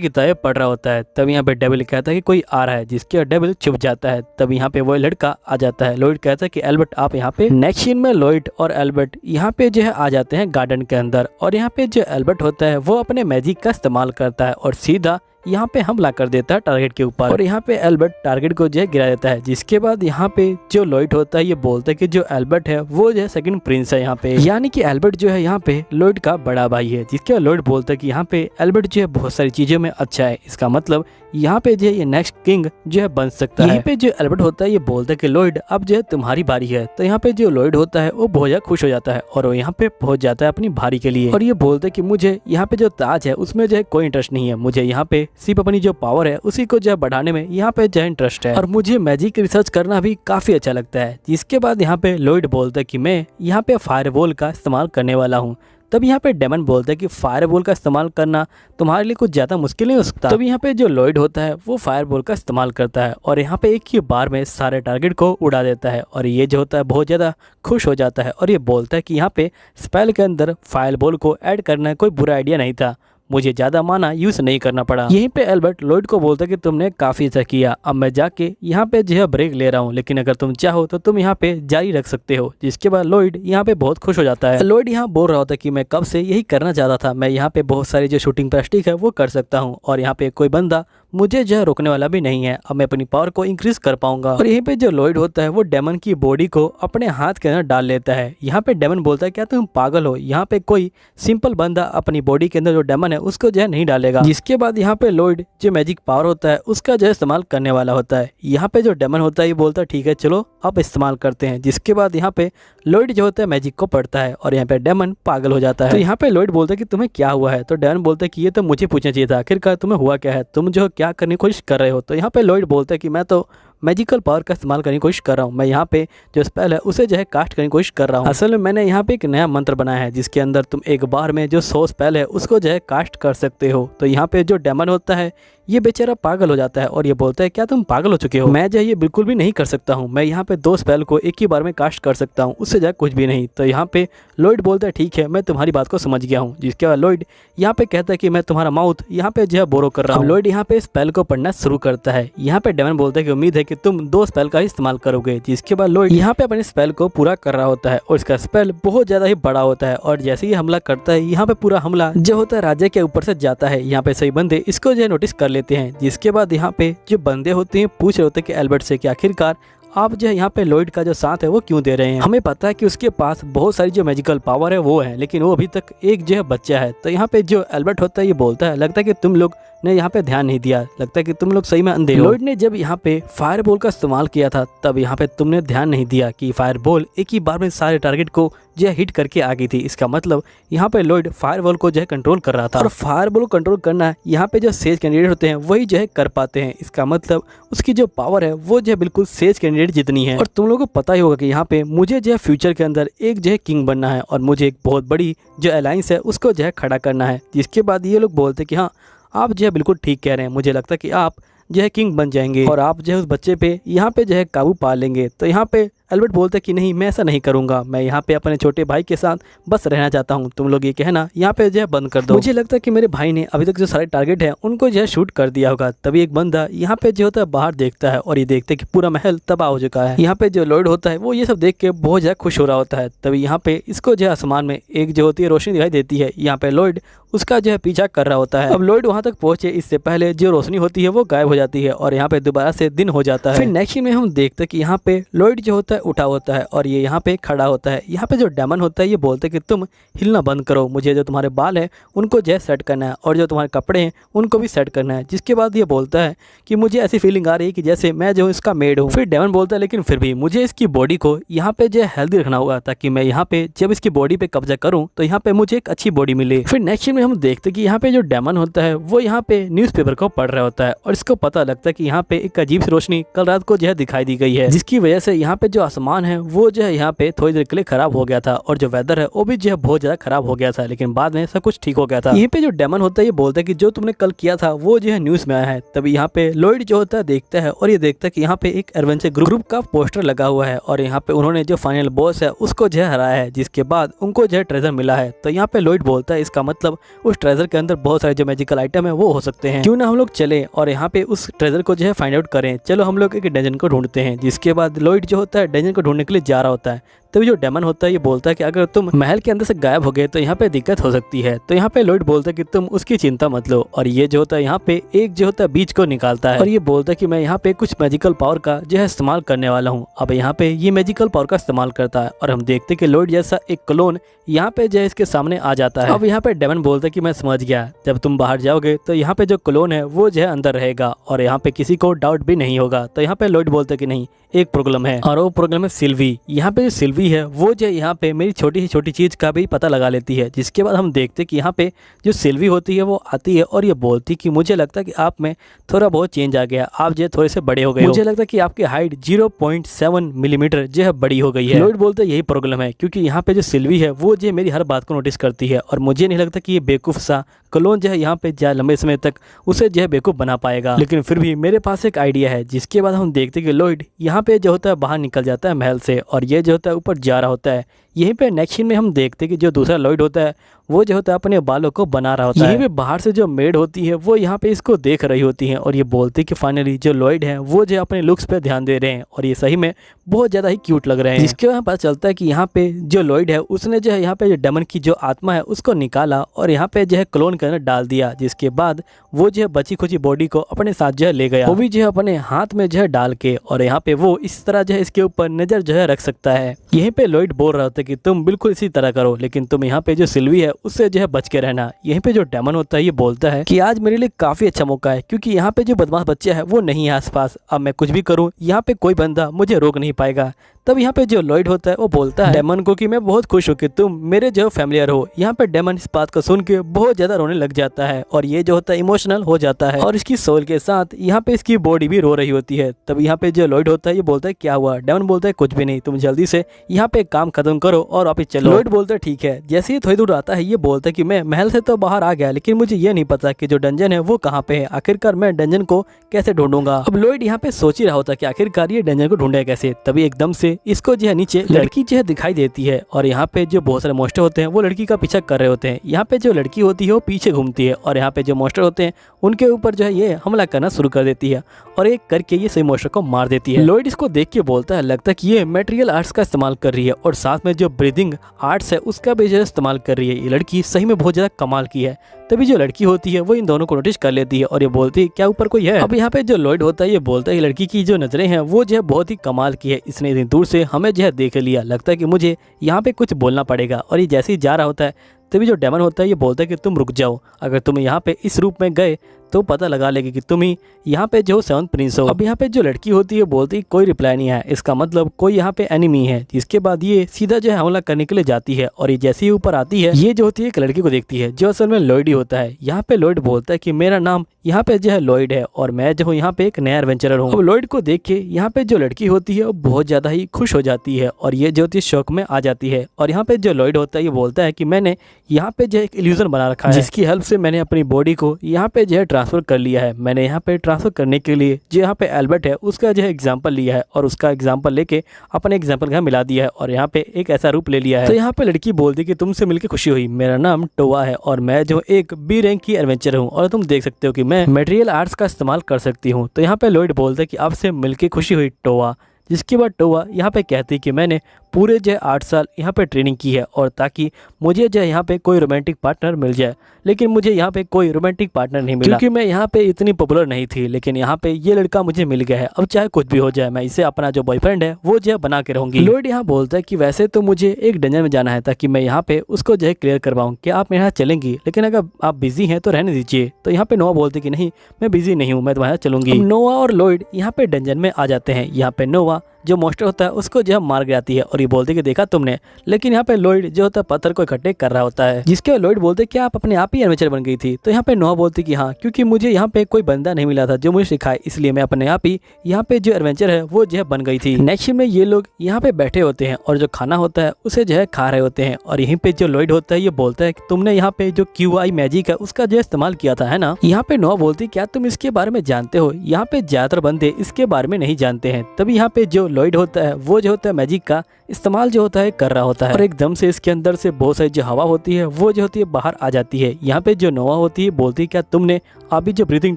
किताबें पढ़ रहा होता है। तब यहाँ पे डेविल कहता है कि कोई आ रहा है, जिसके डेविल छुप जाता है। तब यहाँ पे वो लड़का आ जाता है। लॉयड कहता है कि एल्बर्ट आप यहाँ पे। नेक्स्ट सीन में लॉयड और एल्बर्ट यहाँ पे जो है आ जाते हैं गार्डन के अंदर और यहाँ पे जो एल्बर्ट होता है वो अपने मैजिक का इस्तेमाल करता है और सीधा यहाँ पे हमला कर देता है टारगेट के ऊपर और यहाँ पे एल्बर्ट टारगेट को जो है गिरा देता है। जिसके बाद यहाँ पे जो लॉयड होता है ये बोलता है कि जो एल्बर्ट है वो जो है सेकंड प्रिंस है यहाँ पे, यानी कि एल्बर्ट जो है यहाँ पे लॉयड का बड़ा भाई है। जिसके बाद लॉयड बोलता है कि यहाँ पे एल्बर्ट जो है बहुत सारी चीजों में अच्छा है, इसका मतलब यहाँ पे जो है ये नेक्स्ट किंग जो है बन सकता है। यहाँ पे जो एल्बर्ट होता है ये बोलता है कि लॉयड अब जो है तुम्हारी बारी है। तो यहाँ पे जो लॉयड होता है वो बहुत ज्यादा खुश हो जाता है और वो यहाँ पे पहुंच जाता है अपनी भारी के लिए और ये बोलता है कि मुझे यहाँ पे जो ताज है उसमें जो है कोई इंटरेस्ट नहीं है, मुझे यहाँ पे सिर्फ अपनी जो पावर है उसी को जो है बढ़ाने में यहाँ पे जो है इंटरेस्ट है और मुझे मैजिक रिसर्च करना भी काफी अच्छा लगता है। जिसके बाद यहाँ पे लॉयड बोलता है कि मैं यहाँ पे फायरबॉल का इस्तेमाल करने वाला हूँ। तब यहाँ पे डेमन बोलता है कि फायरबॉल का इस्तेमाल करना तुम्हारे लिए कुछ ज़्यादा मुश्किल नहीं हो सकता। तब यहाँ पे जो लॉयड होता है वो फायरबॉल का इस्तेमाल करता है और यहाँ पे एक ही बार में सारे टारगेट को उड़ा देता है और ये जो होता है बहुत ज़्यादा खुश हो जाता है और ये बोलता है कि यहाँ पे स्पेल के अंदर फायरबॉल को ऐड करना कोई बुरा आइडिया नहीं था, मुझे ज़्यादा माना यूज़ नहीं करना पड़ा। यहीं पे एल्बर्ट लॉयड को बोलता है कि तुमने काफ़ी अच्छा किया, अब मैं जाके यहाँ पे जो है ब्रेक ले रहा हूँ, लेकिन अगर तुम चाहो तो तुम यहाँ पे जारी रख सकते हो। जिसके बाद लॉयड यहाँ पे बहुत खुश हो जाता है। लॉयड यहाँ बोल रहा होता है कि मैं कब से यही करना चाहता था, मैं यहाँ पे बहुत सारी जो शूटिंग प्लास्टिक है वो कर सकता हूँ और यहाँ पे कोई बंदा मुझे जो है रोकने वाला भी नहीं है, अब मैं अपनी पावर को इंक्रीज कर पाऊंगा। और यहीं पे जो लॉयड होता है वो डेमन की बॉडी को अपने हाथ के अंदर डाल लेता है। यहाँ पे डेमन बोलता है क्या तुम पागल हो, यहाँ पे कोई सिंपल बंदा अपनी बॉडी के अंदर जो डेमन है उसको जो है नहीं डालेगा। जिसके बाद यहाँ पे लॉयड जो मैजिक पावर होता है उसका जो है इस्तेमाल करने वाला होता है। यहाँ पे जो डेमन होता है ये बोलता है ठीक है चलो अब इस्तेमाल करते हैं। जिसके बाद यहाँ पे लॉयड जो होता है मैजिक को पढ़ता है और यहाँ पे डेमन पागल हो जाता है। तो यहाँ पे लॉयड बोलता है कि तुम्हें क्या हुआ है, तो डेमन बोलता है कि ये तो मुझे पूछना चाहिए था, आखिरकार तुम्हें हुआ क्या है, तुम जो क्या करने की कोशिश कर रहे हो। तो यहाँ पे लॉयड बोलता है कि मैं तो मैजिकल पावर का इस्तेमाल करने की कोशिश कर रहा हूँ, मैं यहाँ पे जो स्पेल है उसे जो है कास्ट करने की कोशिश कर रहा हूँ। असल में मैंने यहाँ पे एक नया मंत्र बनाया है जिसके अंदर तुम एक बार में जो 100 स्पेल है उसको जो है कास्ट कर सकते हो। तो यहाँ पे जो डेमन होता है ये बेचारा पागल हो जाता है और ये बोलता है क्या तुम पागल हो चुके हो, मैं जो ये बिल्कुल भी नहीं कर सकता हूँ, मैं यहाँ पे 2 स्पेल को एक ही बार में कास्ट कर सकता हूँ, उससे ज्यादा कुछ भी नहीं। तो यहाँ पे लॉयड बोलता है ठीक है मैं तुम्हारी बात को समझ गया हूँ। जिसके बाद लॉयड यहाँ पे कहता है कि मैं तुम्हारा माउथ यहाँ पे जो है बोरो कर रहा हूँ। लॉयड यहाँ पे स्पेल को पढ़ना शुरू करता है। यहाँ पे डेमन बोलता है कि उम्मीद है कि तुम 2 स्पेल का इस्तेमाल करोगे। जिसके बाद लॉयड यहाँ पे अपने स्पेल को पूरा कर रहा होता है और इसका स्पेल बहुत ज्यादा ही बड़ा होता है और जैसे ही हमला करता है यहाँ पे पूरा हमला जो होता है राजा के ऊपर से जाता है। यहाँ पे सही बंदे इसको जो है नोटिस कर लेते हैं। जिसके बाद यहाँ पे जो बंदे होते हैं पूछ रहे होते हैं कि एल्बर्ट से कि आखिरकार आप जो है यहाँ पे लॉयड का जो साथ है वो क्यों दे रहे हैं, हमें पता है कि उसके पास बहुत सारी जो मैजिकल पावर है वो है, लेकिन वो अभी तक एक जो है बच्चा है। तो यहाँ पे जो एल्बर्ट होता है ये बोलता है लगता है कि तुम लोग ने यहाँ पे ध्यान नहीं दिया, लगता है कि तुम लोग सही में अंधे हो। लॉयड ने जब यहाँ पे फायरबॉल का इस्तेमाल किया था तब यहाँ पे तुमने ध्यान नहीं दिया कि फायरबॉल एक ही बार में सारे टारगेट को जो है हिट करके आ गई थी। इसका मतलब यहाँ पे लॉयड फायरबॉल को जो है कंट्रोल कर रहा था और फायरबॉल को कंट्रोल करना यहाँ पे जो सेज कैंडिडेट होते हैं वही जो है कर पाते हैं। इसका मतलब उसकी जो पावर है वो जो है बिल्कुल सेज कैंडिडेट जितनी है। और तुम लोगों को पता ही होगा कि यहाँ पे मुझे जो है फ्यूचर के अंदर एक जो है किंग बनना है और मुझे एक बहुत बड़ी जो अलायंस है उसको जो है खड़ा करना है। जिसके बाद ये लोग बोलते कि हाँ आप जो है बिल्कुल ठीक कह रहे हैं, मुझे लगता है कि आप जो है किंग बन जाएंगे और आप जो है उस बच्चे पे यहाँ पे जो है काबू पा लेंगे। तो यहाँ पे एल्बर्ट बोलता है कि नहीं मैं ऐसा नहीं करूंगा, मैं यहाँ पे अपने छोटे भाई के साथ बस रहना चाहता हूँ, तुम लोग ये कहना यहाँ पे जो है बंद कर दो। मुझे लगता है कि मेरे भाई ने अभी तक जो सारे टारगेट है उनको जो है शूट कर दिया होगा। तभी एक बंदा यहाँ पे जो होता है बाहर देखता है और ये देखते कि पूरा महल तबाह हो चुका है। यहाँ पे जो लॉयड होता है वो ये सब देख के बहुत ज्यादा खुश हो रहा होता है। तभी यहाँ पे इसको जो है आसमान में एक जो होती है रोशनी दिखाई देती है। यहाँ पे लॉयड उसका जो है पीछा कर रहा होता है। अब लॉयड वहां तक पहुंचे इससे पहले जो रोशनी होती है वो गायब हो जाती है और यहाँ पे दोबारा से दिन हो जाता है। फिर नेक्स्ट में हम देखते हैं कि यहाँ पे लॉयड जो होता है उठा होता है और ये यहाँ पे खड़ा होता है। यहाँ पे जो डेमन होता है ये बोलते हैं कि तुम हिलना बंद करो, मुझे जो तुम्हारे बाल है उनको जो है सेट करना है और जो तुम्हारे कपड़े हैं उनको भी सेट करना है। जिसके बाद ये बोलता है कि मुझे ऐसी फीलिंग आ रही है कि जैसे मैं जो इसका मेड हूँ। फिर डेमन बोलता है लेकिन फिर भी मुझे इसकी बॉडी को यहाँ पे जो है हेल्दी रखना होगा ताकि मैं यहाँ पे जब इसकी बॉडी पे कब्जा करूँ तो यहाँ पे मुझे एक अच्छी बॉडी मिले। फिर नेक्स्ट में हम देखते हैं कि यहाँ पे जो डेमन होता है वो यहाँ पे न्यूज़पेपर को पढ़ रहा होता है और इसको पता लगता है कि यहाँ पे एक अजीब सी रोशनी कल रात को जो है दिखाई दी गई है, जिसकी वजह से यहाँ पे जो आसमान है वो जो है यहाँ पे थोड़ी देर के लिए खराब हो गया था और जो वेदर है वो भी जो है बहुत ज़्यादा खराब हो गया था, लेकिन बाद में सब कुछ ठीक हो गया था। यहीं पे जो डेमन होता है ये बोलता है कि जो तुमने कल किया था वो जो है न्यूज़ में आया है। तभी यहाँ पे लॉयड जो होता है देखता है और ये देखता है कि यहाँ पे एक एडवेंचर ग्रुप का पोस्टर लगा हुआ है और यहाँ पे उन्होंने जो फाइनल बॉस है उसको जो है हराया है, जिसके बाद उनको जो है ट्रेजर मिला है। तो यहाँ पे लॉयड बोलता है इसका मतलब उस ट्रेजर के अंदर बहुत सारे जो मैजिकल आइटम है वो हो सकते हैं, क्यों ना हम लोग चले और यहाँ पे उस ट्रेजर को जो है फाइंड आउट करें। चलो हम लोग एक डंजन को ढूंढते हैं। जिसके बाद लॉयड जो होता है डंजन को ढूंढने के लिए जा रहा होता है। तभी जो डेमन होता है ये बोलता है कि अगर तुम महल के अंदर से गायब हो गए तो यहाँ पे दिक्कत हो सकती है। तो यहाँ पे लॉयड बोलता है कि तुम उसकी चिंता मत लो और ये जो होता है यहाँ पे एक जो होता है बीच को निकालता है और ये बोलता है कि मैं यहाँ पे कुछ मैजिकल पावर का जो है इस्तेमाल करने वाला हूँ। अब यहाँ पे ये मैजिकल पावर का इस्तेमाल करता है और हम देखते हैं कि लॉयड जैसा एक क्लोन यहाँ पे जो है इसके सामने आ जाता है। अब यहाँ पे डेमन बोलता है कि मैं समझ गया, जब तुम बाहर जाओगे तो यहाँ पे जो क्लोन है वो जो है अंदर रहेगा और यहाँ पे किसी को डाउट भी नहीं होगा। तो यहाँ पे लॉयड बोलता है कि नहीं, एक प्रॉब्लम है और वो प्रॉब्लम है सिल्वी। यहाँ पे जो सिल्वी है वो जो यहाँ पे मेरी छोटी से छोटी चीज का भी पता लगा लेती है। जिसके बाद हम देखते हैं कि यहाँ पे जो सिल्वी होती है वो आती है और ये बोलती कि मुझे लगता है कि आप में थोड़ा बहुत चेंज आ गया, आप जो थोड़े से बड़े हो गए, मुझे लगता है कि आपकी हाइट 0.7 मिलीमीटर जो है बड़ी हो गई है। लॉयड बोलते यही प्रॉब्लम है क्योंकि यहाँ पे जो सिल्वी है वो जो मेरी हर बात को नोटिस करती है और मुझे नहीं लगता कि ये बेवकूफ सा क्लोन जो है यहाँ पे लंबे समय तक उसे जो है बेवकूफ बना पाएगा। लेकिन फिर भी मेरे पास एक आइडिया है। जिसके बाद हम देखते हैं कि लॉयड यहाँ पे जो होता है बाहर निकल जाता है महल से और ये जो होता है ऊपर जा रहा होता है। यहीं पे नेक्स्ट सीन में हम देखते हैं कि जो दूसरा लॉयड होता है वो जो होता है अपने बालों को बना रहा होता है। यहीं पे बाहर से जो मेड होती है वो यहाँ पे इसको देख रही होती है और ये बोलती है कि फाइनली जो लॉयड है वो जो अपने लुक्स पे ध्यान दे रहे हैं और ये सही में बहुत ज्यादा ही क्यूट लग रहे हैं। जिसके बाद पता चलता है कि यहाँ पे जो लॉयड है उसने जो है यहाँ पे जो डेमन की जो आत्मा है उसको निकाला और यहाँ पे जो है क्लोन के अंदर डाल दिया। जिसके बाद वो जो है बची खुची बॉडी को अपने साथ जो है ले गया, वो भी जो है अपने हाथ में जो है डाल के और यहाँ पे वो इस तरह जो है इसके ऊपर नजर जो है रख सकता है। यहीं पे लॉयड बोल रहा होता है कि तुम बिल्कुल इसी तरह करो, लेकिन तुम यहाँ पे जो सिल्वी है उससे जो है बच के रहना। यहीं पे जो डेमन होता है ये बोलता है कि आज मेरे लिए काफी अच्छा मौका है क्योंकि यहाँ पे जो बदमाश बच्चा है वो नहीं है आसपास। अब मैं कुछ भी करूँ यहाँ पे कोई बंदा मुझे रोक नहीं पाएगा। तब यहाँ पे जो लॉयड होता है वो बोलता है डेमन को कि मैं बहुत खुश हूँ कि तुम मेरे जो फैमिलियर हो। यहाँ पे डेमन इस बात को सुन के बहुत ज्यादा रोने लग जाता है और ये जो होता है इमोशनल हो जाता है और इसकी सोल के साथ यहाँ पे इसकी बॉडी भी रो रही होती है। तब यहाँ पे जो लॉयड होता है ये बोलता है क्या हुआ? डेमन बोलता है कुछ भी नहीं, तुम जल्दी से यहाँ पे काम खत्म करो और वापिस चलो। लॉयड बोलता है ठीक है। जैसे ही थोड़ी दूर आता है ये बोलता है कि मैं महल से तो बाहर आ गया लेकिन मुझे ये नहीं पता कि जो डंजन है वो कहाँ पे है, आखिरकार मैं डंजन को कैसे ढूंढूंगा। अब लॉयड यहाँ पे सोच ही रहा होता है कि आखिरकार ये डंजन को ढूंढे कैसे। तभी एकदम से इसको जो है नीचे लड़की जो है दिखाई देती है और यहाँ पे जो बहुत सारे मॉन्स्टर होते हैं वो लड़की का पीछा कर रहे होते हैं। यहाँ पे जो लड़की होती है वो पीछे घूमती है और यहाँ पे जो मॉन्स्टर होते हैं उनके ऊपर जो है ये हमला करना शुरू कर देती है और एक करके ये सही मॉन्स्टर को मार देती है। लॉयड इसको देख के बोलता है लगता है कि ये मटेरियल आर्ट्स का इस्तेमाल कर रही है और साथ में जो ब्रीदिंग आर्ट्स है उसका भी जो है इस्तेमाल कर रही है। ये लड़की सही में बहुत ज्यादा कमाल की है। तभी जो लड़की होती है वो इन दोनों को नोटिस कर लेती है और ये बोलती है क्या ऊपर कोई है। अब यहाँ पे जो लॉयड होता है ये बोलता है लड़की की जो नजरें हैं वो जो है बहुत ही कमाल की है, इसने इतनी दूर से हमें जो है देख लिया, लगता है कि मुझे यहाँ पे कुछ बोलना पड़ेगा। और ये जैसे ही जा रहा होता है तभी जो डेमन होता है ये बोलता है कि तुम रुक जाओ, अगर तुम यहाँ पे इस रूप में गए तो पता लगा लेगी कि तुम ही यहाँ पे जो 7th प्रिंस हो। अब यहाँ पे जो लड़की होती है बोलती है कोई रिप्लाई नहीं है, इसका मतलब कोई यहाँ पे एनिमी है। जिसके बाद ये सीधा जो है हमला करने के लिए जाती है और ये जैसे ही ऊपर आती है ये जो होती है एक लड़की को देखती है जो असल में लॉयड ही होता है। यहाँ पे लॉयड बोलता है कि मेरा नाम यहाँ पे जो है लॉयड है और मैं जो हूँ यहाँ पे एक नया एडवेंचरर हूँ। अब लॉयड को देख के यहाँ पे जो लड़की होती है वो बहुत ज्यादा ही खुश हो जाती है और ये जो होती है शौक में आ जाती है। और यहाँ पे जो लॉयड होता है ये बोलता है कि मैंने यहाँ पे जो एक इल्यूजन बना रखा है जिसकी हेल्प से मैंने अपनी बॉडी को यहाँ पे जो है ट्रांसफर कर लिया है। मैंने यहाँ पे ट्रांसफर करने के लिए जो यहाँ पे एल्बर्ट है उसका जो है एग्जाम्पल लिया है और उसका एग्जाम्पल लेके अपने एग्जाम्पल का मिला दिया है और यहाँ पे एक ऐसा रूप ले लिया है। तो यहाँ पे लड़की बोलती कि तुमसे मिलकर खुशी हुई, मेरा नाम टोवा है और मैं जो एक बी रैंक की एडवेंचर हूँ और तुम देख सकते हो कि मैं मटेरियल आर्ट्स का इस्तेमाल कर सकती हूँ। तो यहाँ पे लॉयड बोलता है कि आपसे मिलकर खुशी हुई टोवा। जिसके बाद टोवा यहाँ पे कहती कि मैंने पूरे जो 8 साल यहाँ पे ट्रेनिंग की है और ताकि मुझे जो यहाँ पे कोई रोमांटिक पार्टनर मिल जाए, लेकिन मुझे यहाँ पे कोई रोमांटिक पार्टनर नहीं मिला क्योंकि मैं यहाँ पे इतनी पॉपुलर नहीं थी। लेकिन यहाँ पे ये लड़का मुझे मिल गया है, अब चाहे कुछ भी हो जाए मैं इसे अपना जो बॉयफ्रेंड है वो जो है बना के रहूंगी। लॉयड यहाँ बोलता है कि वैसे तो मुझे एक डंजन में जाना है ताकि मैं यहाँ पे उसको जो है क्लियर करवाऊँ, क्या आप मेरे यहाँ चलेंगी? लेकिन अगर आप बिजी हैं तो रहने दीजिए। तो यहाँ पे नोवा बोलते कि नहीं मैं बिजी नहीं हूँ, मैं तुम्हारे यहाँ चलूंगी। नोवा और लॉयड यहाँ पे डंजन में आ जाते हैं। यहाँ पे नोवा जो मॉन्स्टर होता है उसको जो है मार गिराती है और ये बोलती है कि देखा तुमने। लेकिन यहाँ पे लॉयड जो होता है पत्थर को इकट्ठे कर रहा होता है, जिसके लॉयड बोलते कि आप अपने आप ही एडवेंचर बन गई थी। तो यहाँ पे नोआ बोलती कि हाँ, क्योंकि मुझे यहाँ पे कोई बंदा नहीं मिला था जो मुझे सिखाए, इसलिए मैं अपने आप ही यहाँ पे जो एडवेंचर है वो जो है बन गई थी। नेक्स्ट में ये लोग यहाँ पे बैठे होते हैं और जो खाना होता है उसे जो है खा रहे होते हैं और यहीं पे जो लॉयड होता है ये बोलता है कि तुमने यहाँ पे जो QI मैजिक है उसका जो इस्तेमाल किया था, है ना। यहाँ पे नोआ बोलती क्या तुम इसके बारे में जानते हो। यहाँ पे ज्यादातर बंदे इसके बारे में नहीं जानते हैं। तभी यहाँ पे जो लॉयड होता है वो जो होता है मैजिक का इस्तेमाल जो होता है कर रहा होता है और एकदम से इसके अंदर से बहुत सारी जो हवा होती है वो जो होती है बाहर आ जाती है। यहाँ पे जो नोआ होती है बोलती है क्या तुमने अभी जो ब्रीथिंग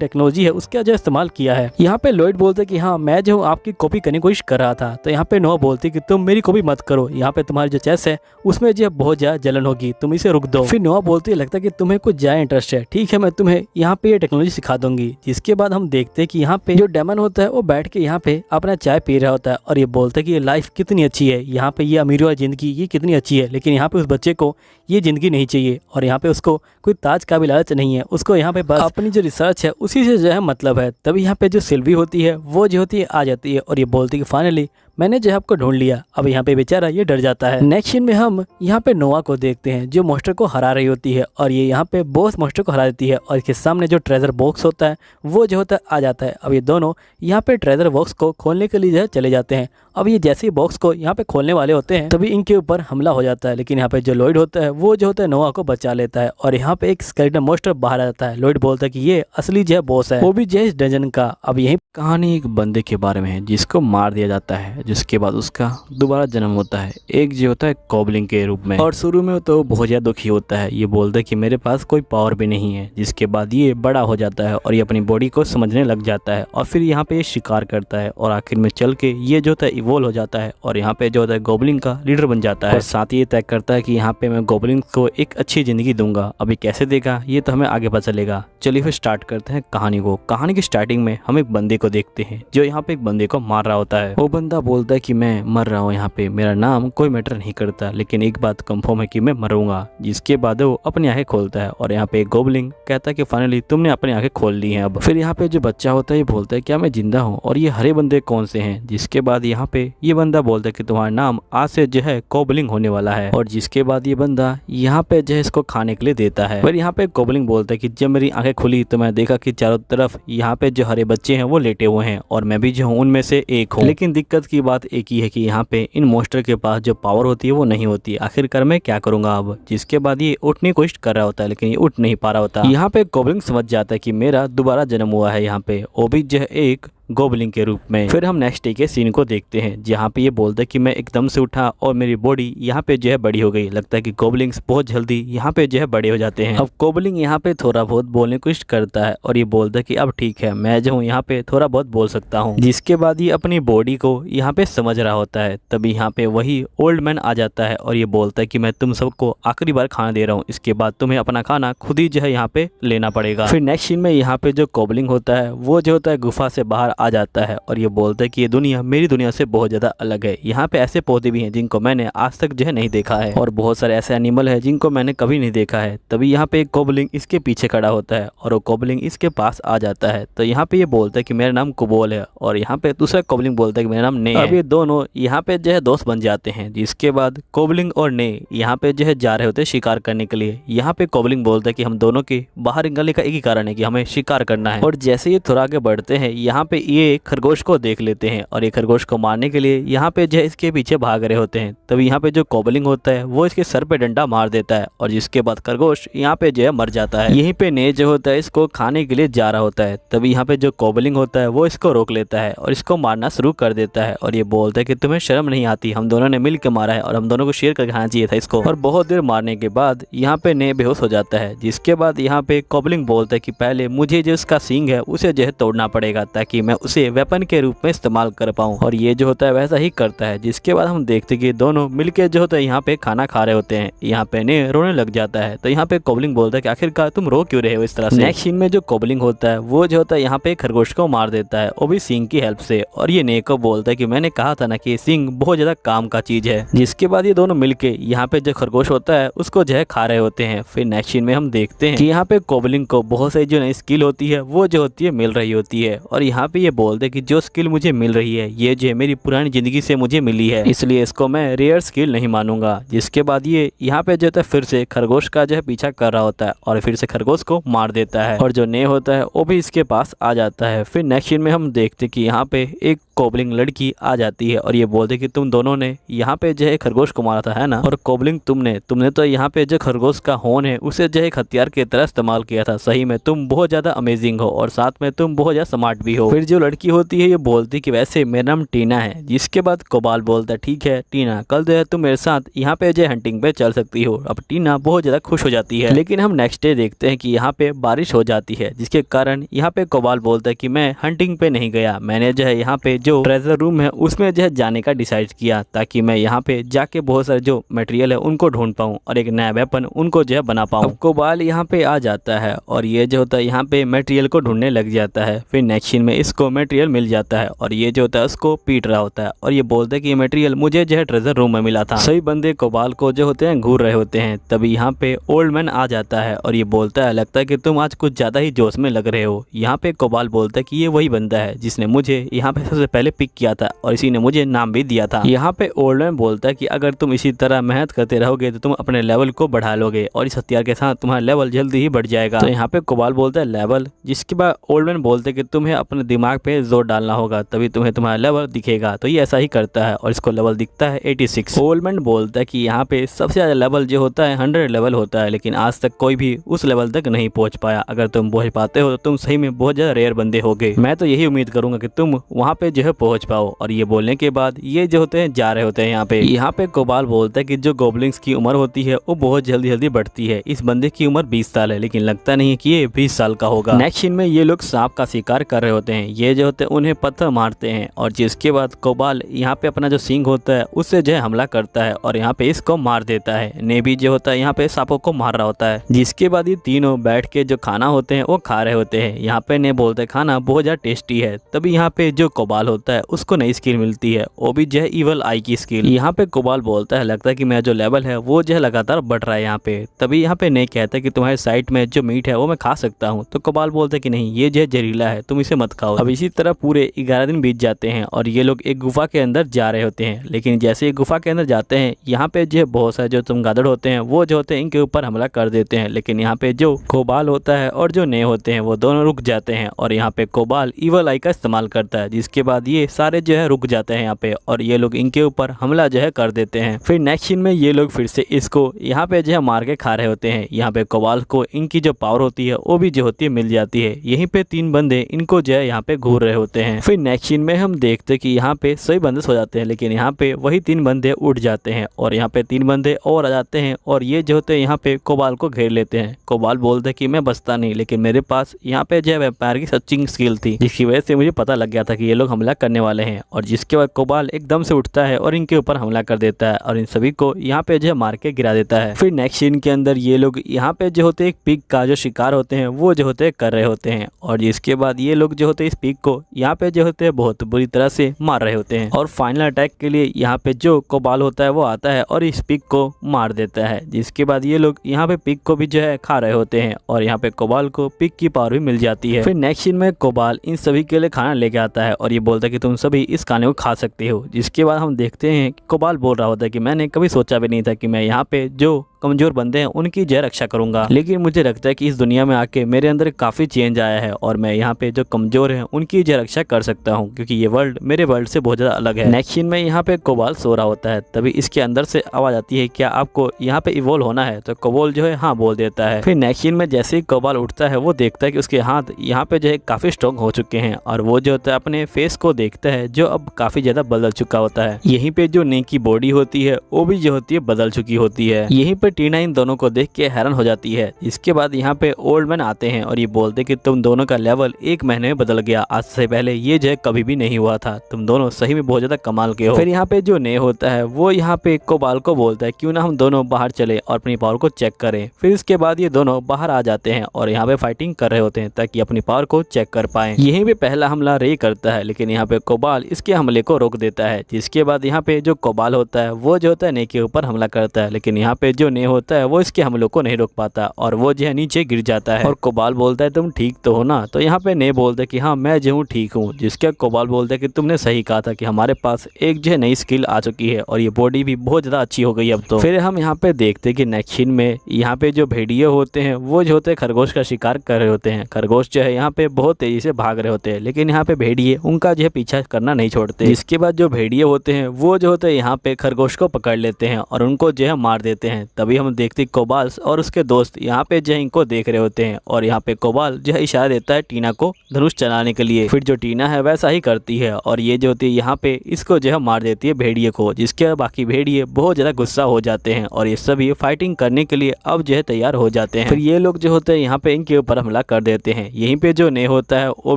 टेक्नोलॉजी है उसका जो इस्तेमाल किया है। यहाँ पे लॉयड बोलते कि हाँ, मैं जो आपकी कॉपी करने की कोशिश कर रहा था। तो यहाँ पे नोआ बोलती कि तुम मेरी कॉपी मत करो, यहाँ पे तुम्हारी जो चेस्ट है उसमें जो बहुत ज्यादा जलन होगी, तुम इसे रुक दो। फिर नोआ बोलती है लगता है कि तुम्हें कुछ ज्यादा इंटरेस्ट है, ठीक है मैं तुम्हें यहाँ पे ये टेक्नोलॉजी सिखा दूंगी। जिसके बाद हम देखते हैं कि यहाँ पे जो डेमन होता है वो बैठ के यहाँ पे अपना चाय पी रहा होता है और ये बोलता है कि ये लाइफ कितनी अच्छी है, यहाँ पे ये अमीरों वाली जिंदगी ये कितनी अच्छी है, लेकिन यहाँ पे उस बच्चे को ये जिंदगी नहीं चाहिए और यहाँ पे उसको कोई ताज का भी लालच नहीं है, उसको यहाँ पे बस अपनी जो रिसर्च है उसी से जो है मतलब है। तभी यहाँ पे जो सिल्वी होती है वो जो होती है आ जाती है और ये बोलती है कि फाइनली मैंने जो है आपको ढूंढ लिया। अब यहाँ पे बेचारा ये डर जाता है। नेक्स्ट सीन में हम यहाँ पे नोआ को देखते हैं जो मॉन्स्टर को हरा रही होती है और ये यहाँ पे बॉस मॉन्स्टर को हरा देती है और इसके सामने जो ट्रेजर बॉक्स होता है वो जो होता है आ जाता है। अब ये दोनों यहाँ पे ट्रेजर बॉक्स को खोलने के लिए जो है चले जाते हैं। अब ये जैसे ही बॉक्स को यहाँ पे खोलने वाले होते हैं तभी इनके ऊपर हमला हो जाता है, लेकिन यहाँ पे जो लॉयड होता है वो जो होता है नोआ को बचा लेता है और यहाँ पे एक स्केलेटन मॉन्स्टर बाहर आ जाता है। लॉयड बोलता है कि ये असली जो है बॉस है, वो भी जो है इस डंजन का। अब यही कहानी एक बंदे के बारे में है जिसको मार दिया जाता है, जिसके बाद उसका दोबारा जन्म होता है एक जो होता है गॉब्लिन के रूप में। और शुरू में तो बहुत ज्यादा दुखी होता है, ये बोलता है कि मेरे पास कोई पावर भी नहीं है। जिसके बाद ये बड़ा हो जाता है और ये अपनी बॉडी को समझने लग जाता है और फिर यहाँ पे ये शिकार करता है और आखिर में चल के ये जो होता है इवोल्व हो जाता है और यहाँ पे जो होता है गॉब्लिन का लीडर बन जाता है और साथ ही ये तय करता है कि यहाँ पे मैं गॉब्लिन को एक अच्छी जिंदगी दूंगा। अभी कैसे देगा ये तो हमें आगे पता चलेगा। चलिए फिर स्टार्ट करते हैं कहानी को। कहानी की स्टार्टिंग में हम एक बंदे को देखते हैं जो यहाँ पे एक बंदे को मार रहा होता है। वो बंदा बोलता है कि मैं मर रहा हूँ, यहाँ पे मेरा नाम कोई मैटर नहीं करता, लेकिन एक बात कंफर्म है कि मैं मरूंगा। जिसके बाद वो अपनी आंखें खोलता है और यहाँ पे एक गॉब्लिन कहता है कि फाइनली तुमने अपनी आंखें खोल ली हैं। अब फिर यहाँ पे जो बच्चा होता है ये बोलता है क्या मैं जिंदा हूँ और ये हरे बंदे कौन से हैं। जिसके बाद यहाँ पे ये बंदा बोलता है कि तुम्हारा नाम आज से जो है गॉब्लिन होने वाला है और जिसके बाद ये बंदा यहाँ पे जो है इसको खाने के लिए देता है। फिर यहाँ पे गॉब्लिन बोलता है कि जब मेरी आंखें खुली तो मैं देखा कि चारों तरफ यहाँ पे जो हरे बच्चे हैं वो लेटे हुए हैं और मैं भी जो हूँ उनमें से एक हूँ। लेकिन दिक्कत की बात एक ही है कि यहाँ पे इन मॉन्स्टर के पास जो पावर होती है वो नहीं होती। आखिरकार मैं क्या करूंगा अब। जिसके बाद ये उठने की कोशिश कर रहा होता है लेकिन ये उठ नहीं पा रहा होता। यहाँ पे गॉब्लिन समझ जाता है कि मेरा दोबारा जन्म हुआ है यहाँ पे, वो भी जो है एक गॉब्लिन के रूप में। फिर हम नेक्स्ट डे के सीन को देखते हैं जहाँ पे ये बोलता है कि मैं एकदम से उठा और मेरी बॉडी यहाँ पे जो है बड़ी हो गई। लगता है कि गॉब्लिन्स बहुत जल्दी यहाँ पे जो है बड़े हो जाते हैं। अब गॉब्लिन यहाँ पे थोड़ा बहुत बोलने की कोशिश करता है और ये बोलता है कि अब ठीक है मैं जो हूँ यहाँ पे थोड़ा बहुत बोल सकता हूँ। जिसके बाद ये अपनी बॉडी को यहाँ पे समझ रहा होता है। तभी यहाँ पे वही ओल्ड मैन आ जाता है और ये बोलता है कि मैं तुम सबको आखिरी बार खाना दे रहा हूँ, इसके बाद तुम्हें अपना खाना खुद ही जो है यहाँ पे लेना पड़ेगा। फिर नेक्स्ट सीन में यहाँ पे जो गॉब्लिन होता है वो जो होता है गुफा से बाहर आ जाता है और ये बोलता है कि ये दुनिया मेरी दुनिया से बहुत ज्यादा अलग है। यहाँ पे ऐसे पौधे भी हैं जिनको मैंने आज तक जो है नहीं देखा है और बहुत सारे ऐसे एनिमल है जिनको मैंने कभी नहीं देखा है। तभी यहाँ पे एक गॉब्लिन इसके पीछे खड़ा होता है और वो गॉब्लिन इसके पास आ जाता है। तो यहाँ पे ये बोलता है कि मेरा नाम कुबोल है और यहाँ पे दूसरा गॉब्लिन बोलता है कि मेरा नाम ने है। अब ये दोनों यहाँ पे जो है दोस्त बन जाते हैं। जिसके बाद गॉब्लिन और ने यहाँ पे जो है जा रहे होते हैं शिकार करने के लिए। यहाँ पे गॉब्लिन बोलता है कि हम दोनों के बाहर निकलने का एक ही कारण है कि हमें शिकार करना है। और जैसे ये थोड़ा आगे बढ़ते हैं यहाँ पे ये खरगोश को देख लेते हैं और ये खरगोश को मारने के लिए यहाँ पे जो है इसके पीछे भाग रहे होते हैं। तभी यहाँ पे जो गॉब्लिन होता है वो इसके सर पे डंडा मार देता है और जिसके बाद खरगोश यहाँ पे जो है मर जाता है। यहीं पे ने जो होता है इसको खाने के लिए जा रहा होता है। तभी यहाँ पे जो गॉब्लिन होता है वो इसको रोक लेता है और इसको मारना शुरू कर देता है और ये बोलता है कि तुम्हें शर्म नहीं आती, हम दोनों ने मिल के मारा है और हम दोनों को शेयर करके खाना चाहिए था इसको। और बहुत देर मारने के बाद यहाँ पे ने बेहोश हो जाता है। जिसके बाद यहाँ पे गॉब्लिन बोलता है कि पहले मुझे जो इसका सींग है उसे जो है तोड़ना पड़ेगा ताकि मैं उसे वेपन के रूप में इस्तेमाल कर पाऊँ और ये जो होता है वैसा ही करता है। जिसके बाद हम देखते हैं कि दोनों मिलके जो होता है यहाँ पे खाना खा रहे होते हैं। यहाँ पे ने रोने लग जाता है। तो यहाँ पे गॉब्लिन बोलता है कि आखिरकार तुम रो क्यों रहे हो इस तरह से। नेक्स्ट सीन में जो गॉब्लिन होता है वो जो होता है यहाँ पे खरगोश को मार देता है, वो भी सींग की हेल्प से। और ये ने को बोलता है कि मैंने कहा था ना कि सींग बहुत ज्यादा काम का चीज है। जिसके बाद ये दोनों मिलके यहाँ पे जो खरगोश होता है उसको जो है खा रहे होते हैं। फिर नेक्स्ट सीन में हम देखते हैं कि यहाँ पे गॉब्लिन को बहुत सारी जो नई स्किल होती है वो जो होती है मिल रही होती है और यहाँ पे ये बोलते कि जो स्किल मुझे मिल रही है ये जो है मेरी पुरानी ज़िंदगी से मुझे मिली है, इसलिए इसको मैं रेयर स्किल नहीं मानूंगा। जिसके बाद ये यहाँ पे जो है फिर से खरगोश का जो है पीछा कर रहा होता है और फिर से खरगोश को मार देता है और जो ने होता है वो भी इसके पास आ जाता है। फिर नेक्स्ट सीन में हम देखते कि यहाँ पे एक कोबलिंग लड़की आ जाती है और ये बोलते कि तुम दोनों ने यहाँ पे जो है खरगोश को मारा था, है ना? और कोबलिंग तुमने तो यहाँ पे जो खरगोश का होन है उसे जो है हथियार की तरह इस्तेमाल किया था। सही में तुम बहुत ज्यादा अमेजिंग हो और साथ में तुम बहुत ज्यादा स्मार्ट भी हो। फिर जो लड़की होती है ये बोलती कि वैसे मेरा नाम टीना है। जिसके बाद कोबाल बोलता है ठीक है टीना, कल जो है तुम मेरे साथ यहाँ पे जो है हंटिंग पे चल सकती हो। अब टीना बहुत ज्यादा खुश हो जाती है। लेकिन हम नेक्स्ट डे देखते हैं कि यहाँ पे बारिश हो जाती है, जिसके कारण यहाँ पे कोबाल बोलता है कि मैं हंटिंग पे नहीं गया, मैंने जो है यहाँ पे जो ट्रेजर रूम है उसमें जो है जाने का डिसाइड किया ताकि मैं यहाँ पे जाके बहुत सारे जो मटेरियल है उनको ढूंढ पाऊँ और एक नया वेपन उनको जो है बना पाऊँ। अब कोबाल यहाँ पे आ जाता है और ये जो होता है यहाँ पे मटेरियल को ढूंढने लग जाता है। फिर नेक्स्ट सीन में इसको मटेरियल मिल जाता है और ये जो होता है उसको पीट रहा होता है और ये बोलता है कि ये मटेरियल मुझे जो है ट्रेजर रूम में मिला था। सभी बंदे कोबाल को जो होते हैं घूर रहे होते हैं। तभी यहाँ पे ओल्ड मैन आ जाता है और ये बोलता है लगता है कि तुम आज कुछ ज्यादा ही जोश में लग रहे हो। यहाँ पे कोबाल बोलता है कि ये वही बंदा है जिसने मुझे यहाँ पे सबसे पहले पिक किया था और इसी ने मुझे नाम भी दिया था। यहाँ पे ओल्ड मैन बोलता है कि अगर तुम इसी तरह मेहनत करते रहोगे तो तुम अपने लेवल को बढ़ा लोगे और इस हथियार के साथ तुम्हारा लेवल जल्दी ही बढ़ जाएगा। तो यहाँ पे कोबाल बोलता है लेवल, जिसके बाद ओल्ड मैन बोलते कि तुम्हें अपने दिमाग पे जोर डालना होगा तभी तुम्हें तुम्हारा लेवल दिखेगा। तो ये ऐसा ही करता है और इसको लेवल दिखता है 86। ओल्ड मैन बोलता है कि यहाँ पे सबसे ज्यादा लेवल जो होता है 100 लेवल होता है, लेकिन आज तक कोई भी उस लेवल तक नहीं पहुंच पाया। अगर तुम पहुंच पाते हो तो तुम सही में बहुत ज्यादा रेयर बंदे होगे। मैं तो यही उम्मीद करूंगा कि तुम वहाँ पे जो है पहुंच पाओ। और ये बोलने के बाद ये जो होते हैं जा रहे होते हैं। यहाँ पे कोबाल बोलता है कि जो गोबलिंग्स की उम्र होती है वो बहुत जल्दी जल्दी बढ़ती है। इस बंदे की उम्र 20 साल है लेकिन लगता नहीं है कि ये 20 साल का होगा। नेक्स्ट सीन में ये लोग सांप का शिकार कर रहे होते हैं। ये जो होते हैं उन्हें पत्थर मारते हैं और जिसके बाद कोबाल यहाँ पे अपना जो सींग होता है उससे जो है हमला करता है और यहाँ पे इसको मार देता है। नेबी जो होता है यहाँ पे सांपों को मार रहा होता है। जिसके बाद ये तीनों बैठ के जो खाना होते हैं वो खा रहे होते हैं। यहाँ पे ने बोलते हैं खाना बहुत ज्यादा टेस्टी है। तभी यहाँ पे जो कोबाल होता है उसको नई स्किल मिलती है, वो भी जो है इवल आई की स्किल। यहाँ पे कोबाल बोलता है लगता है कि मेरा जो लेवल है वो जो है लगातार बढ़ रहा है यहाँ पे। तभी यहाँ पे ने कहता है कि तुम्हारे साइड में जो मीट है वो मैं खा सकता हूँ। तो कोबाल बोलता है कि नहीं, ये जो है जहरीला है, तुम इसे मत खाओ। अब इसी तरह पूरे 11 दिन बीत जाते हैं और ये लोग एक गुफा के अंदर जा रहे होते हैं। लेकिन जैसे ही गुफा के अंदर जाते हैं यहाँ पे जो बहुत सारे जो चमगादड़ होते हैं वो जो होते हैं इनके ऊपर हमला कर देते हैं। लेकिन यहाँ पे जो कोबाल होता है और जो ने होते हैं वो दोनों रुक जाते हैं और यहाँ पे कोबाल इवल आई का इस्तेमाल करता है। जिसके बाद ये सारे जो है रुक जाते हैं यहाँ पे और ये लोग इनके ऊपर हमला जो है कर देते हैं। फिर नेक्स्ट सीन में ये लोग फिर से इसको यहाँ पे जो है मार के खा रहे होते हैं। यहाँ पे कोबाल को इनकी जो पावर होती है वो भी जो होती है मिल जाती है। यहीं पे 3 बंदे इनको जो है यहाँ पे घूर रहे होते हैं। फिर नेक्स्ट सीन में हम देखते हैं कि यहाँ पे सभी बंदे सो जाते हैं लेकिन यहाँ पे वही 3 बंदे उठ जाते हैं और यहाँ पे 3 बंदे और आ जाते हैं और ये जो होते हैं यहाँ पे कोबाल को घेर लेते हैं। कोबाल बोलते हैं कि मैं बचता नहीं, लेकिन मेरे पास यहाँ पे जो है वैम्पायर की सचिंग स्किल थी जिसकी वजह से मुझे पता लग गया था कि ये लोग हमला करने वाले हैं। और जिसके बाद कोबाल एकदम से उठता है और इनके ऊपर हमला कर देता है और इन सभी को यहाँ पे जो है मार के गिरा देता है। फिर नेक्स्ट सीन के अंदर ये लोग यहाँ पे जो होते हैं एक पिग का जो शिकार होते हैं वो जो होते हैं कर रहे होते हैं और जिसके बाद ये लोग जो होते हैं इस पिग को यहाँ पे जो होते हैं बहुत बुरी तरह से मार रहे होते हैं। और फाइनल अटैक के लिए यहाँ पे जो कोबाल होता है वो आता है और इस पिग को मार देता है। जिसके बाद ये लोग यहाँ पे पिग को भी जो है खा रहे होते हैं और यहाँ पे कोबाल को पिग की पावर भी मिल जाती है। फिर नेक्स्ट सीन में कोबाल इन सभी के लिए खाना लेके आता है और ये बोलता है कि तुम सभी इस खाने को खा सकते हो। जिसके बाद हम देखते हैं कि कोबाल बोल रहा होता है कि मैंने कभी सोचा भी नहीं था कि मैं यहाँ पे जो कमजोर बंदे हैं उनकी जय रक्षा करूंगा, लेकिन मुझे लगता है कि इस दुनिया में आके मेरे अंदर काफी चेंज आया है और मैं यहाँ पे जो कमजोर हैं उनकी जय रक्षा कर सकता हूँ क्योंकि ये वर्ल्ड मेरे वर्ल्ड से बहुत ज्यादा अलग है। नेक्स्ट सीन में यहाँ पे कोबाल सो रहा होता है। तभी इसके अंदर से आवाज आती है क्या आपको यहाँ पे इवोल्व होना है? तो कोबाल जो है हाँ बोल देता है। फिर नेक्स्ट सीन में जैसे ही कोबाल उठता है वो देखता है कि उसके हाथ यहाँ पे जो है काफी स्ट्रॉन्ग हो चुके हैं और वो जो होता है अपने फेस को देखता है जो अब काफी ज्यादा बदल चुका होता है। यहीं पे जो ने की बॉडी होती है वो भी जो होती है बदल चुकी होती है। यहीं पे टीना इन दोनों को देख के हैरान हो जाती है। इसके बाद यहाँ पे ओल्ड मैन आते हैं और ये बोलते कि तुम दोनों का लेवल 1 महीने में बदल गया, आज से पहले ये जो है कभी भी नहीं हुआ था, तुम दोनों सही में बहुत ज्यादा कमाल के हो। फिर यहाँ पे जो ने होता है वो यहाँ पे कोबाल को बोलता है क्यों ना हम दोनों बाहर चले और अपनी पावर को चेक करें। फिर इसके बाद ये दोनों बाहर आ जाते हैं और यहाँ पे फाइटिंग कर रहे होते हैं ताकि अपनी पावर को चेक कर पाए। यहीं पे पहला हमला रे करता है लेकिन यहाँ पे कोबाल इसके हमले को रोक देता है। जिसके बाद यहाँ पे जो कोबाल होता है वो जो होता है ने के ऊपर हमला करता है लेकिन यहाँ पे जो ने होता है वो इसके हमलों को नहीं रोक पाता और वो जो है नीचे गिर जाता है। और कोबाल बोलता है तुम ठीक तो हो ना? तो यहाँ पे ने बोलता है कि हाँ मैं जो हूँ ठीक हूँ। जिसके कोबाल बोलता है कि तुमने सही कहा था कि हमारे पास एक जो है नई स्किल आ चुकी है और ये बॉडी भी बहुत ज़्यादा अच्छी हो गई अब तो। फिर हम यहाँ पे देखते हैं कि नेक्स्ट सीन में यहाँ पे जो भेड़िए होते हैं वो जो होते हैं खरगोश का शिकार कर रहे होते हैं। खरगोश जो है यहाँ पे बहुत तेजी से भाग रहे होते हैं, लेकिन यहाँ पे भेड़िए उनका जो है पीछा करना नहीं छोड़ते। इसके बाद जो भेड़िए होते हैं वो जो होते हैं यहाँ पे खरगोश को पकड़ लेते हैं और उनको जो है मार देते हैं। तभी हम देखते कोबाल और उसके दोस्त यहाँ पे जो है इनको देख रहे होते हैं और यहाँ पे कोबाल जो है इशारा देता है टीना को धनुष चलाने के लिए। फिर जो टीना है वैसा ही करती है और ये जो होती है यहाँ पे इसको जो है मार देती है भेड़िए को, जिसके बाकी भेड़िए बहुत ज्यादा गुस्सा हो जाते हैं और ये सभी फाइटिंग करने के लिए अब जो है तैयार हो जाते हैं। फिर ये लोग जो होते हैं यहाँ पे इनके ऊपर हमला कर देते हैं। यहीं पे जो ने होता है वो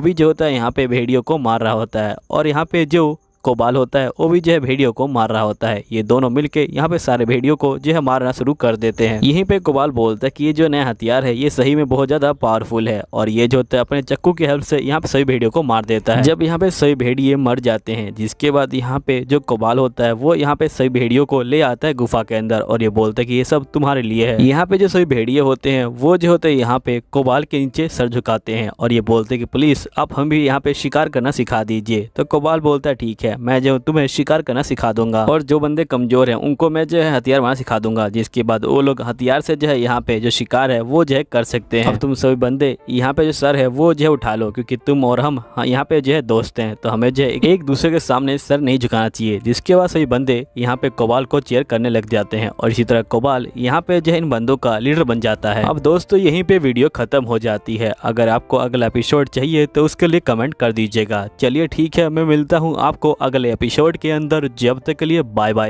भी जो होता है यहाँ पे भेड़ियों को मार रहा होता है और यहाँ पे जो कोबाल होता है वो भी जो है भेड़ियों को मार रहा होता है। ये दोनों मिलके यहाँ पे सारे भेड़ियों को जो है मारना शुरू कर देते हैं। यहीं पे कोबाल बोलता है कि ये जो नया हथियार है ये सही में बहुत ज्यादा पावरफुल है और ये जो होता है अपने चक्कू की हेल्प से यहाँ पे सभी भेड़ियों को मार देता है। जब यहाँ पे सभी भेड़िए मर जाते हैं, जिसके बाद यहाँ पे जो कोबाल होता है वो यहाँ पे सभी भेड़ियों को ले आता है गुफा के अंदर और ये बोलता है कि ये सब तुम्हारे लिए है। यहाँ पे जो सभी भेड़िए होते हैं वो जो होते हैं यहाँ पे कोबाल के नीचे सर झुकाते हैं और ये बोलते हैं कि प्लीज आप हम भी यहाँ पे शिकार करना सिखा दीजिए। तो कोबाल बोलता है ठीक है, मैं जो तुम्हें शिकार करना सिखा दूंगा और जो बंदे कमजोर हैं उनको मैं जो है हथियार बनाना सिखा दूंगा, जिसके बाद वो लोग हथियार से जो है यहाँ पे जो शिकार है वो जो है कर सकते हैं। अब तुम सभी बंदे यहाँ पे जो सर है वो जो है उठा लो, क्योंकि तुम और हम यहाँ पे जो है दोस्त हैं, तो हमें जो है एक दूसरे के सामने सर नहीं झुकाना चाहिए। जिसके बाद सभी बंदे यहाँ पे कोबाल को चेयर करने लग जाते हैं और इसी तरह कोबाल यहाँ पे जो है इन बंदों का लीडर बन जाता है। अब दोस्तों यहीं पे वीडियो खत्म हो जाती है। अगर आपको अगला एपिसोड चाहिए तो उसके लिए कमेंट कर दीजिएगा। चलिए ठीक है, मैं मिलता हूँ आपको अगले एपिसोड के अंदर। जब तक के लिए बाय बाय।